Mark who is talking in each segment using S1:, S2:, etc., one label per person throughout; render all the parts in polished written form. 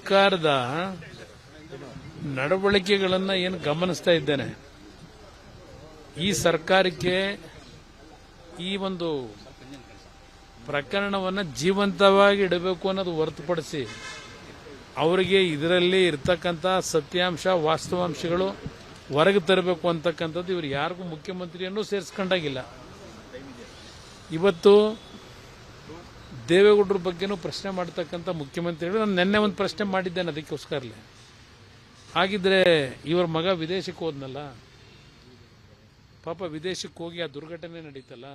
S1: ಸರ್ಕಾರದ ನಡವಳಿಕೆಗಳನ್ನು ಏನು ಗಮನಿಸ್ತಾ ಇದ್ದೇನೆ, ಈ ಸರ್ಕಾರಕ್ಕೆ ಈ ಒಂದು ಪ್ರಕರಣವನ್ನು ಜೀವಂತವಾಗಿ ಇಡಬೇಕು ಅನ್ನೋದು ಹೊರತುಪಡಿಸಿ ಅವರಿಗೆ ಇದರಲ್ಲಿ ಇರತಕ್ಕಂಥ ಸತ್ಯಾಂಶ ವಾಸ್ತವಾಂಶಗಳು ಹೊರಗೆ ತರಬೇಕು ಅಂತಕ್ಕಂಥದ್ದು ಇವರು ಯಾರಿಗೂ ಮುಖ್ಯಮಂತ್ರಿಯನ್ನು ಸೇರಿಸ್ಕೊಂಡಾಗಿಲ್ಲ. ಇವತ್ತು ದೇವೇಗೌಡರ ಬಗ್ಗೆನೂ ಪ್ರಶ್ನೆ ಮಾಡ್ತಕ್ಕಂಥ ಮುಖ್ಯಮಂತ್ರಿಗಳು ನಾನು ನಿನ್ನೆ ಒಂದು ಪ್ರಶ್ನೆ ಮಾಡಿದ್ದೇನೆ ಅದಕ್ಕೋಸ್ಕರಲೇ. ಹಾಗಿದ್ರೆ ಇವರ ಮಗ ವಿದೇಶಕ್ಕೆ ಹೋದ್ನಲ್ಲ, ಪಾಪ ವಿದೇಶಕ್ಕೆ ಹೋಗಿ ಆ ದುರ್ಘಟನೆ ನಡೀತಲ್ಲ,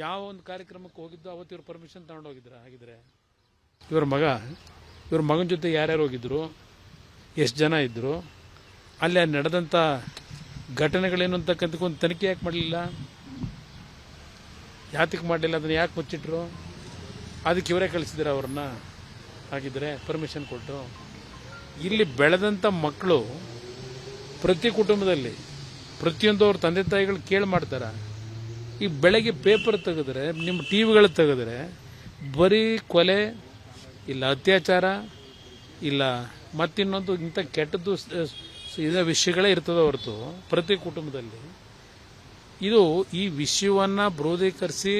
S1: ಯಾವ ಒಂದು ಕಾರ್ಯಕ್ರಮಕ್ಕೆ ಹೋಗಿದ್ದು ಅವತ್ತು ಇವ್ರು ಪರ್ಮಿಷನ್ ತಗೊಂಡೋಗಿದ್ರ? ಹಾಗಿದ್ರೆ ಇವ್ರ ಮಗನ ಜೊತೆ ಯಾರ್ಯಾರು ಹೋಗಿದ್ರು, ಎಷ್ಟು ಜನ ಇದ್ರು, ಅಲ್ಲಿ ನಡೆದಂಥ ಘಟನೆಗಳೇನು ಅಂತಕ್ಕಂಥ ಒಂದು ತನಿಖೆ ಯಾಕೆ ಮಾಡಲಿಲ್ಲ? ಯಾತಕ್ಕೆ ಮಾಡಲಿಲ್ಲ? ಅದನ್ನು ಯಾಕೆ ಮುಚ್ಚಿಟ್ರು? ಅದಕ್ಕೆ ಇವರೇ ಕಳಿಸಿದ್ರು ಅವ್ರನ್ನ. ಹಾಗಿದ್ರೆ ಪರ್ಮಿಷನ್ ಕೊಟ್ಟು ಇಲ್ಲಿ ಬೆಳೆದಂಥ ಮಕ್ಕಳು ಪ್ರತಿ ಕುಟುಂಬದಲ್ಲಿ ಪ್ರತಿಯೊಂದು ಅವ್ರ ತಂದೆ ತಾಯಿಗಳು ಕೇಳಿ ಮಾಡ್ತಾರೆ. ಈ ಬೆಳಗ್ಗೆ ಪೇಪರ್ ತೆಗೆದ್ರೆ, ನಿಮ್ಮ ಟಿವಿಗಳು ತೆಗೆದ್ರೆ ಬರೀ ಕೊಲೆ ಇಲ್ಲ, ಅತ್ಯಾಚಾರ ಇಲ್ಲ, ಮತ್ತಿನ್ನೊಂದು ಇಂಥ ಕೆಟ್ಟದ್ದು ಇದೇ ವಿಷಯಗಳೇ ಇರ್ತದೆ ಹೊರತು ಪ್ರತಿ ಕುಟುಂಬದಲ್ಲಿ. ಇದು ಈ ವಿಷಯವನ್ನು ಬ್ರೋಧೀಕರಿಸಿ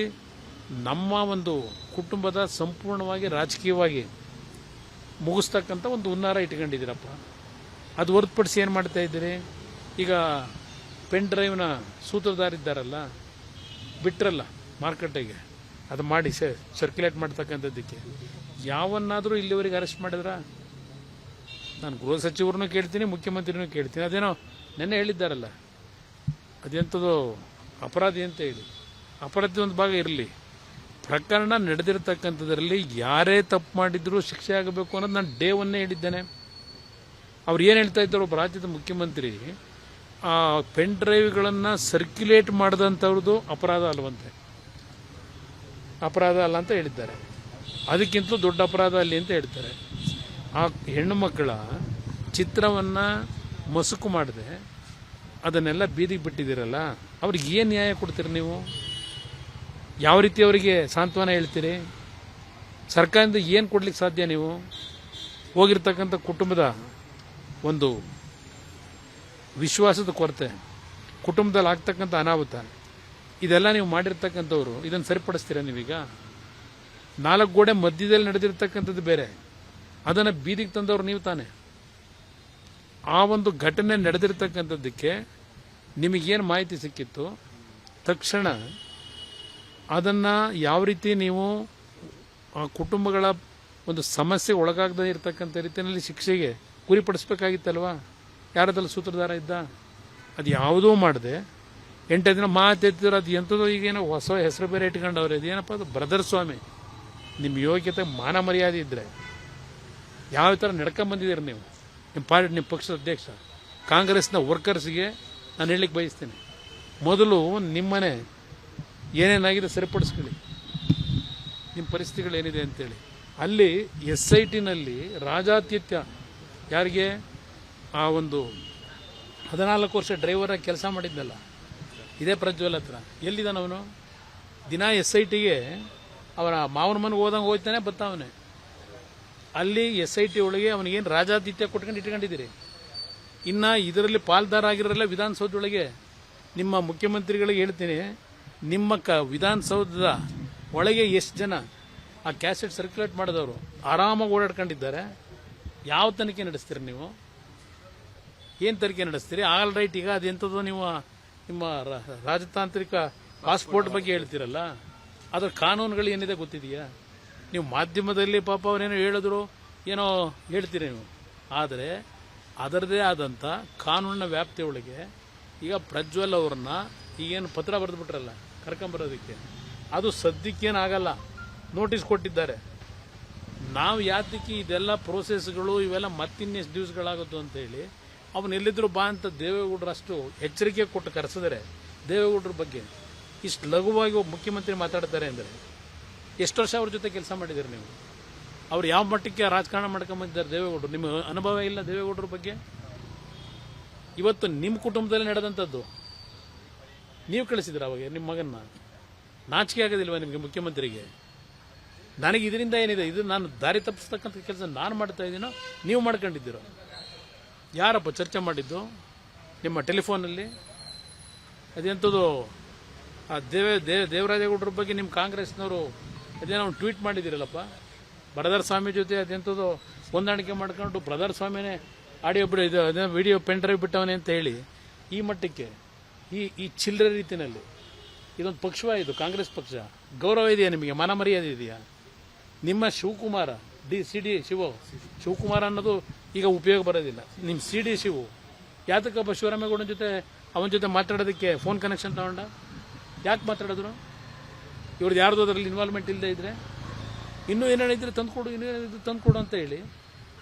S1: ನಮ್ಮ ಒಂದು ಕುಟುಂಬದ ಸಂಪೂರ್ಣವಾಗಿ ರಾಜಕೀಯವಾಗಿ ಮುಗಿಸ್ತಕ್ಕಂಥ ಒಂದು ಹುನ್ನಾರ ಇಟ್ಕೊಂಡಿದ್ದೀರಪ್ಪ. ಅದು ಹೊರತುಪಡಿಸಿ ಏನು ಮಾಡ್ತಾ ಇದ್ದೀರಿ? ಈಗ ಪೆನ್ ಡ್ರೈವ್ನ ಸೂತ್ರಧಾರಿದ್ದಾರಲ್ಲ, ಬಿಟ್ರಲ್ಲ ಮಾರ್ಕೆಟಿಗೆ, ಅದು ಮಾಡಿ ಸರ್ಕ್ಯುಲೇಟ್ ಮಾಡ್ತಕ್ಕಂಥದ್ದಕ್ಕೆ ಯಾವನ್ನಾದರೂ ಇಲ್ಲಿವರೆಗೆ ಅರೆಸ್ಟ್ ಮಾಡಿದ್ರ? ನಾನು ಗೃಹ ಸಚಿವರನ್ನು ಕೇಳ್ತೀನಿ, ಮುಖ್ಯಮಂತ್ರಿನೂ ಕೇಳ್ತೀನಿ. ಅದೇನೋ ನೆನ್ನೆ ಹೇಳಿದ್ದಾರಲ್ಲ, ಅದೆಂಥದ್ದು ಅಪರಾಧಿ ಅಂತ ಹೇಳಿ. ಅಪರಾಧಿ ಒಂದು ಭಾಗ ಇರಲಿ, ಪ್ರಕರಣ ನಡೆದಿರತಕ್ಕಂಥದ್ರಲ್ಲಿ ಯಾರೇ ತಪ್ಪು ಮಾಡಿದ್ರು ಶಿಕ್ಷೆ ಆಗಬೇಕು ಅನ್ನೋದು ನಾನು ಡೇ ಒನ್ನೇ ಹೇಳಿದ್ದೇನೆ. ಅವ್ರು ಏನು ಹೇಳ್ತಾ ಇದ್ದಾರೆ, ಒಬ್ಬ ರಾಜ್ಯದ ಮುಖ್ಯಮಂತ್ರಿ ಆ ಪೆನ್ ಡ್ರೈವ್ಗಳನ್ನು ಸರ್ಕ್ಯುಲೇಟ್ ಮಾಡಿದಂಥವ್ರದ್ದು ಅಪರಾಧ ಅಲ್ಲವಂತೆ, ಅಪರಾಧ ಅಲ್ಲ ಅಂತ ಹೇಳಿದ್ದಾರೆ. ಅದಕ್ಕಿಂತಲೂ ದೊಡ್ಡ ಅಪರಾಧ ಅಲ್ಲಿ ಅಂತ ಹೇಳ್ತಾರೆ. ಆ ಹೆಣ್ಣು ಮಕ್ಕಳ ಚಿತ್ರವನ್ನು ಮಸುಕು ಮಾಡದೆ ಅದನ್ನೆಲ್ಲ ಬೀದಿಗೆ ಬಿಟ್ಟಿದ್ದೀರಲ್ಲ, ಅವ್ರಿಗೆ ಏನು ನ್ಯಾಯ ಕೊಡ್ತೀರಿ ನೀವು? ಯಾವ ರೀತಿ ಅವರಿಗೆ ಸಾಂತ್ವನ ಹೇಳ್ತೀರಿ? ಸರ್ಕಾರದಿಂದ ಏನು ಕೊಡ್ಲಿಕ್ಕೆ ಸಾಧ್ಯ? ನೀವು ಹೋಗಿರ್ತಕ್ಕಂಥ ಕುಟುಂಬದ ಒಂದು ವಿಶ್ವಾಸದ ಕೊರತೆ, ಕುಟುಂಬದಲ್ಲಿ ಆಗ್ತಕ್ಕಂಥ ಅನಾಹುತ, ಇದೆಲ್ಲ ನೀವು ಮಾಡಿರ್ತಕ್ಕಂಥವ್ರು, ಇದನ್ನು ಸರಿಪಡಿಸ್ತೀರಾ ನೀವೀಗ? 4 ಗೋಡೆ ಮಧ್ಯದಲ್ಲಿ ನಡೆದಿರ್ತಕ್ಕಂಥದ್ದು ಬೇರೆ, ಅದನ್ನು ಬೀದಿಗೆ ತಂದವರು ನೀವು ತಾನೆ. ಆ ಒಂದು ಘಟನೆ ನಡೆದಿರ್ತಕ್ಕಂಥದ್ದಕ್ಕೆ ನಿಮಗೇನು ಮಾಹಿತಿ ಸಿಕ್ಕಿತ್ತು, ತಕ್ಷಣ ಅದನ್ನು ಯಾವ ರೀತಿ ನೀವು ಆ ಕುಟುಂಬಗಳ ಒಂದು ಸಮಸ್ಯೆ ಒಳಗಾಗದೇ ಇರತಕ್ಕಂಥ ರೀತಿಯಲ್ಲಿ ಶಿಕ್ಷೆಗೆ ಗುರಿಪಡಿಸ್ಬೇಕಾಗಿತ್ತಲ್ವಾ? ಯಾರದಲ್ಲ ಸೂತ್ರಧಾರ ಇದ್ದ? ಅದು ಯಾವುದೂ ಮಾಡದೆ 8 ದಿನ ಮಾತೆತ್ತಿದ್ರು. ಅದು ಎಂಥದ್ದು ಈಗೇನೋ ಹೊಸ ಹೆಸರು ಬೇರೆ ಇಟ್ಕೊಂಡವ್ರೆ. ಅದೇನಪ್ಪ, ಅದು ಬ್ರದರ್ ಸ್ವಾಮಿ. ನಿಮ್ಮ ಯೋಗ್ಯತೆ ಮಾನ ಮರ್ಯಾದೆ ಇದ್ದರೆ ಯಾವ ಥರ ನಡ್ಕೊಂಬಂದಿದ್ದೀರಿ ನೀವು? ನಿಮ್ಮ ಪಕ್ಷದ ಅಧ್ಯಕ್ಷ ಕಾಂಗ್ರೆಸ್ನ ವರ್ಕರ್ಸ್ಗೆ ನಾನು ಹೇಳಲಿಕ್ಕೆ ಬಯಸ್ತೀನಿ, ಮೊದಲು ನಿಮ್ಮನೆ ಏನೇನಾಗಿದೆ ಸರಿಪಡಿಸ್ಕೊಳ್ಳಿ, ನಿಮ್ಮ ಪರಿಸ್ಥಿತಿಗಳೇನಿದೆ ಅಂತೇಳಿ. ಅಲ್ಲಿ SITನಲ್ಲಿ ರಾಜಾತಿಥ್ಯ ಯಾರಿಗೆ? ಆ ಒಂದು 14 ವರ್ಷ ಡ್ರೈವರಾಗಿ ಕೆಲಸ ಮಾಡಿದ್ನಲ್ಲ, ಇದೇ ಪ್ರಜ್ವಲ್ ಹತ್ರ. ಎಲ್ಲಿದ್ದಾನೆ ಅವನು? ದಿನ SITಗೆ ಅವನ ಮಾವನ ಮನೆಗೆ ಹೋದಂಗೆ ಹೋಗ್ತಾನೆ ಬರ್ತಾವನೆ. ಅಲ್ಲಿ SIT ಒಳಗೆ ಅವನಿಗೇನು ರಾಜಾತಿಥ್ಯ ಕೊಟ್ಕೊಂಡು ಇಟ್ಕೊಂಡಿದ್ದೀರಿ. ಇನ್ನು ಇದರಲ್ಲಿ ಪಾಲ್ದಾರ ಆಗಿರಲ್ಲ ವಿಧಾನಸೌಧದೊಳಗೆ. ನಿಮ್ಮ ಮುಖ್ಯಮಂತ್ರಿಗಳಿಗೆ ಹೇಳ್ತೀನಿ, ನಿಮ್ಮ ವಿಧಾನಸೌಧದ ಒಳಗೆ ಎಷ್ಟು ಜನ ಆ ಕ್ಯಾಸೆಟ್ ಸರ್ಕ್ಯುಲೇಟ್ ಮಾಡಿದವರು ಆರಾಮಾಗಿ ಓಡಾಡ್ಕೊಂಡಿದ್ದಾರೆ. ಯಾವ ತನಿಖೆ ನಡೆಸ್ತೀರಿ ನೀವು? ಏನು ತನಿಖೆ ನಡೆಸ್ತೀರಿ? ಆಲ್ ರೈಟ್, ಈಗ ಅದೆಂಥದ್ದು ನೀವು ನಿಮ್ಮ ರಾಜತಾಂತ್ರಿಕ ಪಾಸ್ಪೋರ್ಟ್ ಬಗ್ಗೆ ಹೇಳ್ತೀರಲ್ಲ, ಅದರ ಕಾನೂನುಗಳು ಏನಿದೆ ಗೊತ್ತಿದೆಯಾ? ನೀವು ಮಾಧ್ಯಮದಲ್ಲಿ ಪಾಪ ಅವರೇನೋ ಹೇಳಿದ್ರು, ಏನೋ ಹೇಳ್ತೀರಿ ನೀವು. ಆದರೆ ಅದರದೇ ಆದಂಥ ಕಾನೂನಿನ ವ್ಯಾಪ್ತಿಯೊಳಗೆ ಈಗ ಪ್ರಜ್ವಲ್ ಅವ್ರನ್ನ ಈಗೇನು ಪತ್ರ ಬರೆದುಬಿಟ್ರಲ್ಲ ಕರ್ಕೊಂಬರೋದಕ್ಕೆ, ಅದು ಸದ್ಯಕ್ಕೇನಾಗಲ್ಲ, ನೋಟಿಸ್ ಕೊಟ್ಟಿದ್ದಾರೆ. ನಾವು ಯಾತಕ್ಕೆ ಇದೆಲ್ಲ ಪ್ರೋಸೆಸ್ಗಳು ಇವೆಲ್ಲ ಮತ್ತಿನ್ನೆಷ್ಟು ದಿವಸಗಳಾಗುತ್ತೋ ಅಂತೇಳಿ ಅವನು ಎಲ್ಲಿದ್ರು ಬಾ ಅಂತ ದೇವೇಗೌಡರು ಅಷ್ಟು ಎಚ್ಚರಿಕೆ ಕೊಟ್ಟು ಕರೆಸಿದರೆ ದೇವೇಗೌಡರ ಬಗ್ಗೆ ಇಷ್ಟು ಲಘುವಾಗಿ ಒಬ್ಬ ಮುಖ್ಯಮಂತ್ರಿ ಮಾತಾಡ್ತಾರೆ ಅಂದರೆ ಎಷ್ಟು ವರ್ಷ ಅವ್ರ ಜೊತೆ ಕೆಲಸ ಮಾಡಿದ್ದೀರಿ ನೀವು? ಅವ್ರು ಯಾವ ಮಟ್ಟಕ್ಕೆ ರಾಜಕಾರಣ ಮಾಡ್ಕೊಂಬಂದಿದ್ದಾರೆ ದೇವೇಗೌಡರು? ನಿಮ್ಮ ಅನುಭವ ಇಲ್ಲ ದೇವೇಗೌಡರ ಬಗ್ಗೆ? ಇವತ್ತು ನಿಮ್ಮ ಕುಟುಂಬದಲ್ಲಿ ನಡೆದಂಥದ್ದು ನೀವು ಕಳಿಸಿದ್ರೆ ಅವಾಗ ನಿಮ್ಮ ಮಗನ್ನ. ನಾಚಿಕೆ ಆಗೋದಿಲ್ವ ನಿಮಗೆ ಮುಖ್ಯಮಂತ್ರಿಗೆ? ನನಗೆ ಇದರಿಂದ ಏನಿದೆ, ಇದು ನಾನು ದಾರಿ ತಪ್ಪಿಸ್ತಕ್ಕಂಥ ಕೆಲಸ ನಾನು ಮಾಡ್ತಾ ಇದ್ದೀನೋ ನೀವು ಮಾಡ್ಕೊಂಡಿದ್ದೀರೋ? ಯಾರಪ್ಪ ಚರ್ಚೆ ಮಾಡಿದ್ದು ನಿಮ್ಮ ಟೆಲಿಫೋನಲ್ಲಿ? ಅದೆಂಥದ್ದು ಆ ದೇವರಾಜೇಗೌಡರ ಬಗ್ಗೆ ನಿಮ್ಮ ಕಾಂಗ್ರೆಸ್ನವರು ಅದೇನೋ ಟ್ವೀಟ್ ಮಾಡಿದ್ದೀರಲ್ಲಪ್ಪ, ಬ್ರದರ್ ಸ್ವಾಮಿ ಜೊತೆ ಅದೆಂಥದ್ದು ಹೊಂದಾಣಿಕೆ ಮಾಡ್ಕೊಂಡು ಬ್ರದರ್ ಸ್ವಾಮಿನೇ ಆಡಿಯೋ ಇದು ಅದೇ ವಿಡಿಯೋ ಪೆನ್ ಡ್ರೈವ್ ಬಿಟ್ಟವನೇ ಅಂತ ಹೇಳಿ ಈ ಮಟ್ಟಕ್ಕೆ ಈ ಚಿಲ್ಲರೆ ರೀತಿಯಲ್ಲಿ ಇದೊಂದು ಪಕ್ಷವ, ಇದು ಕಾಂಗ್ರೆಸ್ ಪಕ್ಷ. ಗೌರವ ಇದೆಯಾ ನಿಮಗೆ? ಮಾನ ಮರ್ಯಾದೆ ಇದೆಯಾ? ನಿಮ್ಮ ಶಿವಕುಮಾರ ಸಿ ಡಿ ಶಿವಕುಮಾರ ಅನ್ನೋದು ಈಗ ಉಪಯೋಗ ಬರೋದಿಲ್ಲ. ನಿಮ್ಮ ಸಿ ಡಿ ಶಿವು ಯಾತಕ್ಕಪ್ಪ ಶಿವರಾಮೇಗೌಡನ ಜೊತೆ ಅವನ ಜೊತೆ ಮಾತಾಡೋದಕ್ಕೆ ಫೋನ್ ಕನೆಕ್ಷನ್ ತಗೊಂಡ? ಯಾಕೆ ಮಾತಾಡಿದ್ರು? ಇವ್ರದ್ದು ಯಾರ್ದು ಅದರಲ್ಲಿ ಇನ್ವಾಲ್ವ್ಮೆಂಟ್ ಇಲ್ಲದೆ ಇದ್ರೆ ಇನ್ನೂ ಏನೇನಿದ್ರೆ ತಂದುಕೊಡು, ಇನ್ನೇನಿದ್ರೆ ತಂದುಕೊಡು ಅಂತ ಹೇಳಿ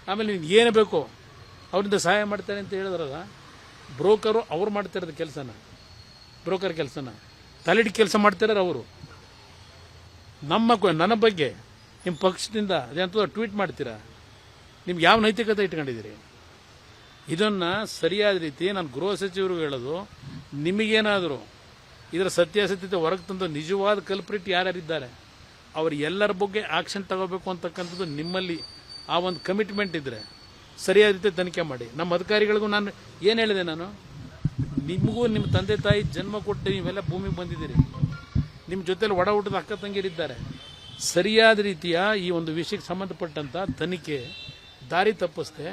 S1: ಆಮೇಲೆ ನೀವು ಏನು ಬೇಕೋ ಅವರಿಂದ ಸಹಾಯ ಮಾಡ್ತಾರೆ ಅಂತ ಹೇಳಿದ್ರಲ್ಲ. ಬ್ರೋಕರು ಅವ್ರು ಮಾಡ್ತಾ ಇರೋದು ಕೆಲಸನ, ಬ್ರೋಕರ್ ಕೆಲಸನ ತಲೆಡಿ ಕೆಲಸ ಮಾಡ್ತಿರೋರು ಅವರು. ನನ್ನ ಬಗ್ಗೆ ನಿಮ್ಮ ಪಕ್ಷದಿಂದ ಅದೇಂತ ಟ್ವೀಟ್ ಮಾಡ್ತೀರಾ? ನಿಮ್ಗೆ ಯಾವ ನೈತಿಕತೆ ಇಟ್ಕೊಂಡಿದ್ದೀರಿ? ಇದನ್ನು ಸರಿಯಾದ ರೀತಿ ನಾನು ಗೃಹ ಸಚಿವರು ಹೇಳೋದು, ನಿಮಗೇನಾದರೂ ಇದರ ಸತ್ಯಾಸತ್ಯತೆ ಹೊರಗೆ ತಂದು ನಿಜವಾದ ಕಲ್ಪ್ರಿಟ್ ಯಾರ್ಯಾರಿದ್ದಾರೆ ಅವರು ಎಲ್ಲರ ಬಗ್ಗೆ ಆಕ್ಷನ್ ತಗೋಬೇಕು ಅಂತಕ್ಕಂಥದ್ದು ನಿಮ್ಮಲ್ಲಿ ಆ ಒಂದು ಕಮಿಟ್ಮೆಂಟ್ ಇದ್ದರೆ ಸರಿಯಾದ ರೀತಿ ತನಿಖೆ ಮಾಡಿ. ನಮ್ಮ ಅಧಿಕಾರಿಗಳಿಗೂ ನಾನು ಏನು ಹೇಳಿದೆ, ನಾನು ನಿಮಗೂ ನಿಮ್ಮ ತಂದೆ ತಾಯಿ ಜನ್ಮ ಕೊಟ್ಟು ನೀವೆಲ್ಲ ಭೂಮಿಗೆ ಬಂದಿದ್ದೀರಿ, ನಿಮ್ಮ ಜೊತೆಲಿ ಒಡ ಹುಟ್ಟದ ಅಕ್ಕ ತಂಗಿರಿದ್ದಾರೆ. ಸರಿಯಾದ ರೀತಿಯ ಈ ಒಂದು ವಿಷಯಕ್ಕೆ ಸಂಬಂಧಪಟ್ಟಂಥ ತನಿಖೆ ದಾರಿ ತಪ್ಪಿಸ್ದೆ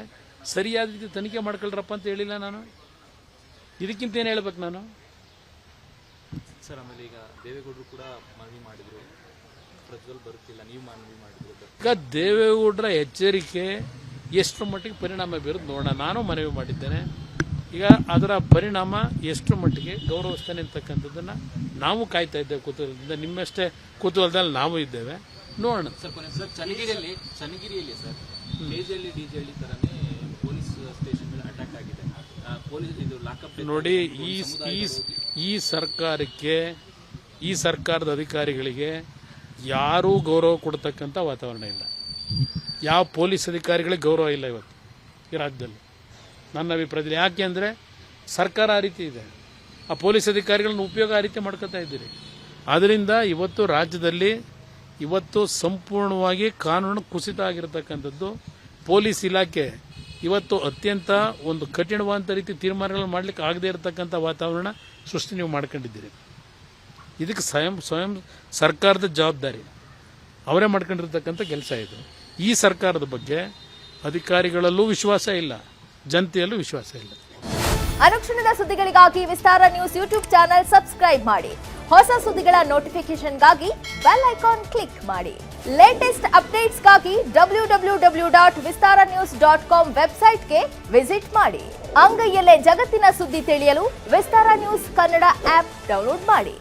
S1: ಸರಿಯಾದ ರೀತಿ ತನಿಖೆ ಮಾಡ್ಕೊಳ್ರಪ್ಪ ಅಂತ ಹೇಳಿಲ್ಲ ನಾನು. ಇದಕ್ಕಿಂತ ಏನು ಹೇಳ್ಬೇಕು ನಾನು?
S2: ಸರ್, ಆಮೇಲೆ ಈಗ ದೇವೇಗೌಡರು ಕೂಡ ಮನವಿ ಮಾಡಿದ್ರು, ಪ್ರಜ್ವಲ್ ಬರುತ್ತಿಲ್ಲ, ನೀವು ಮನವಿ ಮಾಡಿದ್ರು.
S1: ಈಗ ದೇವೇಗೌಡರ ಎಚ್ಚರಿಕೆ ಎಷ್ಟು ಮಟ್ಟಿಗೆ ಪರಿಣಾಮ ಬೀರೋದು ನೋಡೋಣ. ನಾನು ಮನವಿ ಮಾಡಿದ್ದೇನೆ. ಈಗ ಅದರ ಪರಿಣಾಮ ಎಷ್ಟು ಮಟ್ಟಿಗೆ ಗೌರವಿಸ್ತಾನೆ ಅಂತಕ್ಕಂಥದ್ದನ್ನು ನಾವು ಕಾಯ್ತಾ ಇದ್ದೇವೆ ಕುತೂಹಲದಿಂದ. ನಿಮ್ಮಷ್ಟೇ ಕುತೂಹಲದಲ್ಲಿ ನಾವು ಇದ್ದೇವೆ, ನೋಡೋಣ.
S2: ಸರ್, ಚನ್ನಗಿರಿಯಲ್ಲಿ ಸರ್ ಡಿಜೆಹಳ್ಳಿ ಥರನೇ ಪೊಲೀಸ್ ಸ್ಟೇಷನ್ ಮೇಲೆ ಅಟ್ಯಾಕ್ ಆಗಿದೆ. ಪೊಲೀಸ್ ಇದು ಲಾಕಪ್
S1: ನೋಡಿ, ಈ ಸರ್ಕಾರಕ್ಕೆ, ಈ ಸರ್ಕಾರದ ಅಧಿಕಾರಿಗಳಿಗೆ ಯಾರೂ ಗೌರವ ಕೊಡ್ತಕ್ಕಂಥ ವಾತಾವರಣ ಇಲ್ಲ. ಯಾವ ಪೊಲೀಸ್ ಅಧಿಕಾರಿಗಳಿಗೆ ಗೌರವ ಇಲ್ಲ ಇವತ್ತು ಈ ರಾಜ್ಯದಲ್ಲಿ, ನನ್ನ ಅಭಿಪ್ರಾಯದಲ್ಲಿ. ಯಾಕೆ ಅಂದರೆ ಸರ್ಕಾರ ಆ ರೀತಿ ಇದೆ, ಆ ಪೊಲೀಸ್ ಅಧಿಕಾರಿಗಳನ್ನ ಉಪಯೋಗ ಆ ರೀತಿ ಮಾಡ್ಕೊತಾ ಇದ್ದೀರಿ. ಆದ್ದರಿಂದ ಇವತ್ತು ರಾಜ್ಯದಲ್ಲಿ ಇವತ್ತು ಸಂಪೂರ್ಣವಾಗಿ ಕಾನೂನು ಕುಸಿತ ಆಗಿರತಕ್ಕಂಥದ್ದು. ಪೊಲೀಸ್ ಇಲಾಖೆ ಇವತ್ತು ಅತ್ಯಂತ ಒಂದು ಕಠಿಣವಾದಂಥ ರೀತಿ ತೀರ್ಮಾನಗಳನ್ನು ಮಾಡಲಿಕ್ಕೆ ಆಗದೇ ಇರತಕ್ಕಂಥ ವಾತಾವರಣ ಸೃಷ್ಟಿ ನೀವು ಮಾಡ್ಕೊಂಡಿದ್ದೀರಿ. ಇದಕ್ಕೆ ಸ್ವಯಂ ಸರ್ಕಾರದ ಜವಾಬ್ದಾರಿ, ಅವರೇ ಮಾಡ್ಕೊಂಡಿರ್ತಕ್ಕಂಥ ಕೆಲಸ ಇದು. ಈ ಸರ್ಕಾರದ ಬಗ್ಗೆ ಅಧಿಕಾರಿಗಳಲ್ಲೂ ವಿಶ್ವಾಸ ಇಲ್ಲ, ಜನತೆಯಲ್ಲೂ ವಿಶ್ವಾಸ ಇಲ್ಲ.
S3: ಅನುಕ್ಷಣದ ಸುದ್ದಿಗಳಿಗಾಗಿ ವಿಸ್ತಾರ ನ್ಯೂಸ್ ಯೂಟ್ಯೂಬ್ ಚಾನೆಲ್ ಸಬ್ಸ್ಕ್ರೈಬ್ ಮಾಡಿ. ಹೊಸ ಸುದ್ದಿಗಳ ನೋಟಿಫಿಕೇಶನ್ಗಾಗಿ ಬೆಲ್ ಐಕಾನ್ ಕ್ಲಿಕ್ ಮಾಡಿ. ಲೇಟೆಸ್ಟ್ ಅಪ್ಡೇಟ್ಸ್ಗಾಗಿ www.vistaranews.com ವೆಬ್ಸೈಟ್ಗೆ ವಿಸಿಟ್ ಮಾಡಿ. ಅಂಗೈಯಲ್ಲೇ ಜಗತ್ತಿನ ಸುದ್ದಿ ತಿಳಿಯಲು ವಿಸ್ತಾರ ನ್ಯೂಸ್ ಕನ್ನಡ ಆಪ್ ಡೌನ್ಲೋಡ್ ಮಾಡಿ.